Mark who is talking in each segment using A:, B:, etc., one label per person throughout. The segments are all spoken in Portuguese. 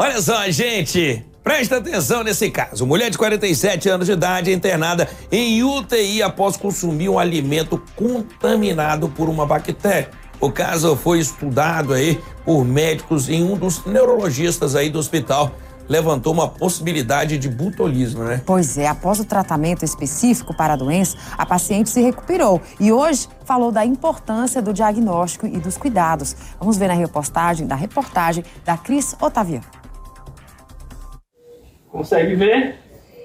A: Olha só, gente, presta atenção nesse caso. Mulher de 47 anos de idade é internada em UTI após consumir um alimento contaminado por uma bactéria. O caso foi estudado aí por médicos e um dos neurologistas aí do hospital levantou uma possibilidade de botulismo, né?
B: Pois é, após o tratamento específico para a doença, a paciente se recuperou e hoje falou da importância do diagnóstico e dos cuidados. Vamos ver na reportagem da Cris Otaviano.
C: Consegue ver?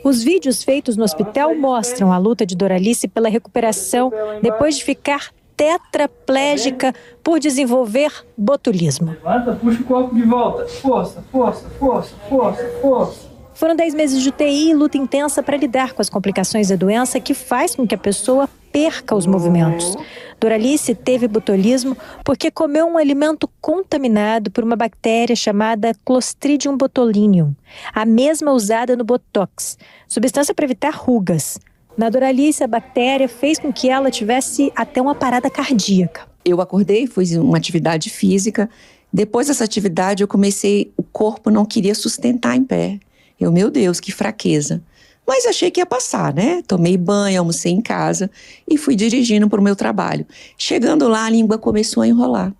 D: Os vídeos feitos no hospital mostram a luta de Doralice pela recuperação depois de ficar tetraplégica por desenvolver botulismo.
C: Levanta, puxa o corpo de volta. Força, força, força, força, força.
D: Foram 10 meses de UTI e luta intensa para lidar com as complicações da doença que faz com que a pessoa perca os movimentos. Doralice teve botulismo porque comeu um alimento contaminado por uma bactéria chamada Clostridium botulinum, a mesma usada no Botox, substância para evitar rugas. Na Doralice, a bactéria fez com que ela tivesse até uma parada cardíaca.
E: Eu acordei, fiz uma atividade física. Depois dessa atividade, o corpo não queria sustentar em pé. Meu Deus, que fraqueza. Mas achei que ia passar, né? Tomei banho, almocei em casa e fui dirigindo para o meu trabalho. Chegando lá, a língua começou a enrolar.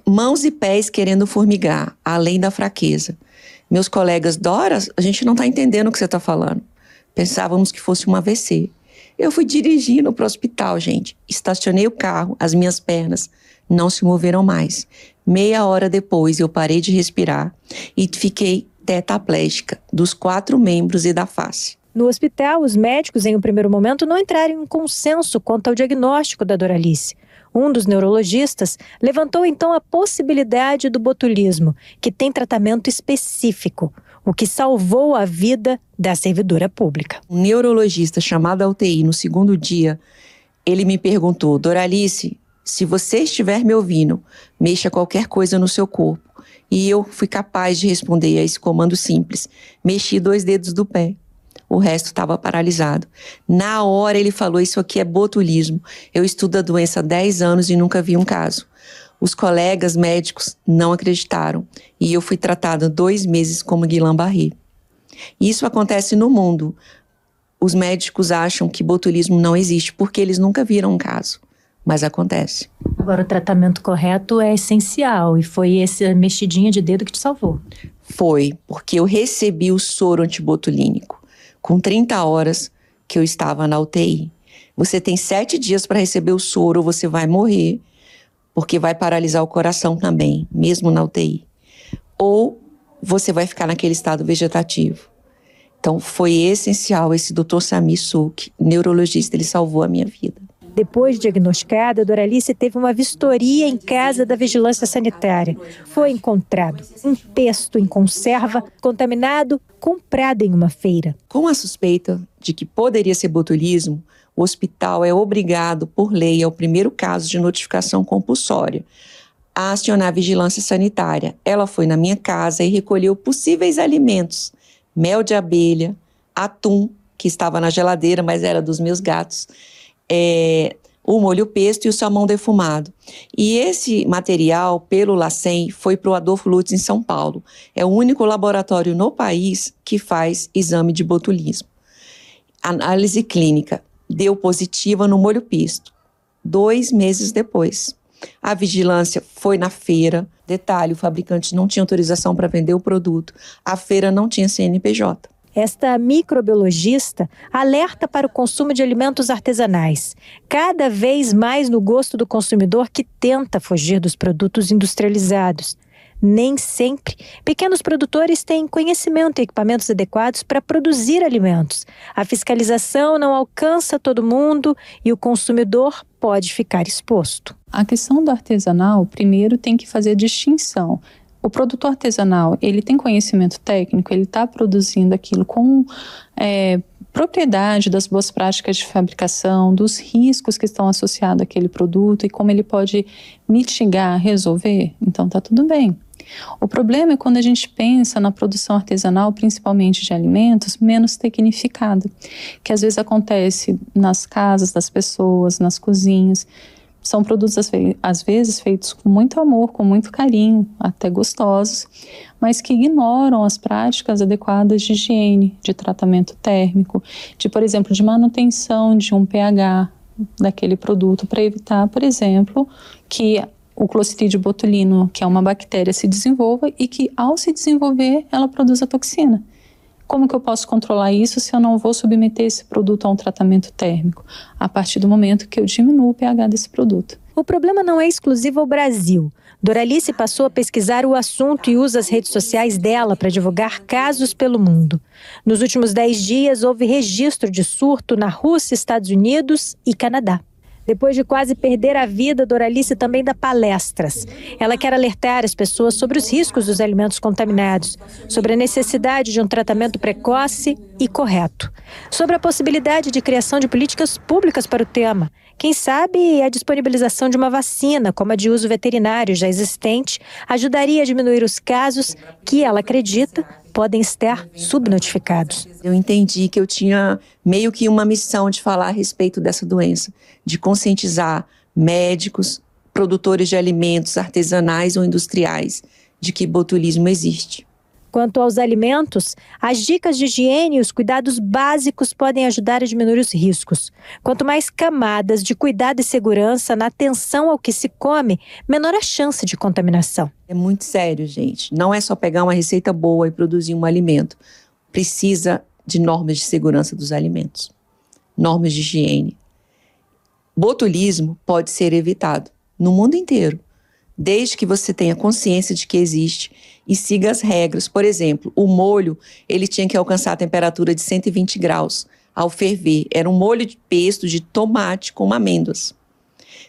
E: Mãos e pés querendo formigar, além da fraqueza. Meus colegas, Dora, a gente não está entendendo o que você está falando. Pensávamos que fosse um AVC. Eu fui dirigindo para o hospital, gente. Estacionei o carro, as minhas pernas não se moveram mais. Meia hora depois, eu parei de respirar e fiquei tetraplégica dos 4 membros e da face.
D: No hospital, os médicos, em um primeiro momento, não entraram em consenso quanto ao diagnóstico da Doralice. Um dos neurologistas levantou então a possibilidade do botulismo, que tem tratamento específico, o que salvou a vida da servidora pública.
E: Um neurologista chamado à UTI no 2º dia, ele me perguntou: Doralice, se você estiver me ouvindo, mexa qualquer coisa no seu corpo. E eu fui capaz de responder a esse comando simples. Mexi 2 dedos do pé. O resto estava paralisado. Na hora ele falou: isso aqui é botulismo. Eu estudo a doença há 10 anos e nunca vi um caso. Os colegas médicos não acreditaram e eu fui tratada 2 meses como Guillain-Barré. Isso acontece no mundo. Os médicos acham que botulismo não existe porque eles nunca viram um caso, mas acontece.
D: Agora, o tratamento correto é essencial e foi essa mexidinha de dedo que te salvou.
E: Foi, porque eu recebi o soro antibotulínico com 30 horas que eu estava na UTI. Você tem 7 dias para receber o soro ou você vai morrer, porque vai paralisar o coração também, mesmo na UTI. Ou você vai ficar naquele estado vegetativo. Então, foi essencial esse Dr. Samir Souk, neurologista, ele salvou a minha vida.
D: Depois de diagnosticada, Doralice teve uma vistoria em casa da Vigilância Sanitária. Foi encontrado um pesto em conserva contaminado comprado em uma feira.
E: Com a suspeita de que poderia ser botulismo, o hospital é obrigado, por lei, ao primeiro caso de notificação compulsória, a acionar a vigilância sanitária. Ela foi na minha casa e recolheu possíveis alimentos, mel de abelha, atum, que estava na geladeira, mas era dos meus gatos, o molho pesto e o salmão defumado. E esse material, pelo LACEN, foi para o Adolfo Lutz em São Paulo. É o único laboratório no país que faz exame de botulismo. A análise clínica deu positiva no molho pesto. 2 meses depois, a vigilância foi na feira. Detalhe, o fabricante não tinha autorização para vender o produto. A feira não tinha CNPJ.
D: Esta microbiologista alerta para o consumo de alimentos artesanais, cada vez mais no gosto do consumidor que tenta fugir dos produtos industrializados. Nem sempre, pequenos produtores têm conhecimento e equipamentos adequados para produzir alimentos. A fiscalização não alcança todo mundo e o consumidor pode ficar exposto.
F: A questão do artesanal, primeiro, tem que fazer a distinção. O produtor artesanal, ele tem conhecimento técnico, ele está produzindo aquilo com propriedade das boas práticas de fabricação, dos riscos que estão associados àquele produto e como ele pode mitigar, resolver, então está tudo bem. O problema é quando a gente pensa na produção artesanal, principalmente de alimentos, menos tecnificada, que às vezes acontece nas casas das pessoas, nas cozinhas. São produtos, às vezes, feitos com muito amor, com muito carinho, até gostosos, mas que ignoram as práticas adequadas de higiene, de tratamento térmico, por exemplo, de manutenção de um pH daquele produto, para evitar, por exemplo, que o Clostridium botulinum, que é uma bactéria, se desenvolva e que, ao se desenvolver, ela produza toxina. Como que eu posso controlar isso se eu não vou submeter esse produto a um tratamento térmico? A partir do momento que eu diminuo o pH desse produto.
D: O problema não é exclusivo ao Brasil. Doralice passou a pesquisar o assunto e usa as redes sociais dela para divulgar casos pelo mundo. Nos últimos 10 dias, houve registro de surto na Rússia, Estados Unidos e Canadá. Depois de quase perder a vida, Doralice também dá palestras. Ela quer alertar as pessoas sobre os riscos dos alimentos contaminados, sobre a necessidade de um tratamento precoce e correto, sobre a possibilidade de criação de políticas públicas para o tema. Quem sabe a disponibilização de uma vacina, como a de uso veterinário já existente, ajudaria a diminuir os casos que, ela acredita, podem estar subnotificados.
E: Eu entendi que eu tinha meio que uma missão de falar a respeito dessa doença, de conscientizar médicos, produtores de alimentos artesanais ou industriais, de que botulismo existe.
D: Quanto aos alimentos, as dicas de higiene e os cuidados básicos podem ajudar a diminuir os riscos. Quanto mais camadas de cuidado e segurança na atenção ao que se come, menor a chance de contaminação.
E: É muito sério, gente. Não é só pegar uma receita boa e produzir um alimento. Precisa de normas de segurança dos alimentos, normas de higiene. Botulismo pode ser evitado no mundo inteiro, desde que você tenha consciência de que existe e siga as regras. Por exemplo, o molho, ele tinha que alcançar a temperatura de 120 graus ao ferver. Era um molho de pesto de tomate com amêndoas.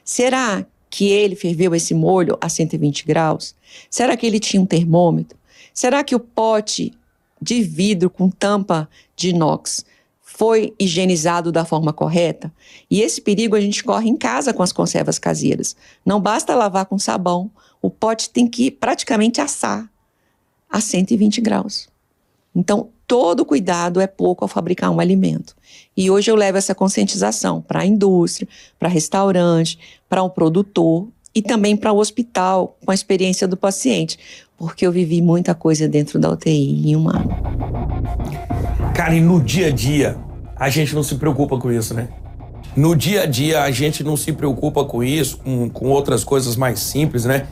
E: Será que ele ferveu esse molho a 120 graus? Será que ele tinha um termômetro? Será que o pote de vidro com tampa de inox foi higienizado da forma correta? E esse perigo a gente corre em casa com as conservas caseiras. Não basta lavar com sabão, o pote tem que praticamente assar a 120 graus. Então, todo cuidado é pouco ao fabricar um alimento. E hoje eu levo essa conscientização para a indústria, para restaurante, para um produtor e também para o hospital, com a experiência do paciente, porque eu vivi muita coisa dentro da UTI em um ano.
A: Cara, e no dia a dia, a gente não se preocupa com isso, né? No dia a dia, a gente não se preocupa com isso, com outras coisas mais simples, né?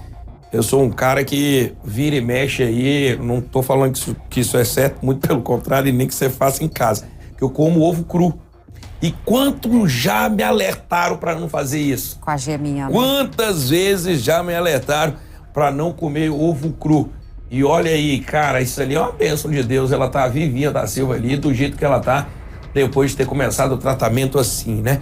A: Eu sou um cara que vira e mexe aí, não tô falando que isso é certo, muito pelo contrário, e nem que você faça em casa, que eu como ovo cru. E quantos já me alertaram para não fazer isso?
B: Com a geminha.
A: Quantas vezes já me alertaram para não comer ovo cru? E olha aí, cara, isso ali é uma bênção de Deus, ela tá vivinha da Silva ali, do jeito que ela tá, depois de ter começado o tratamento assim, né?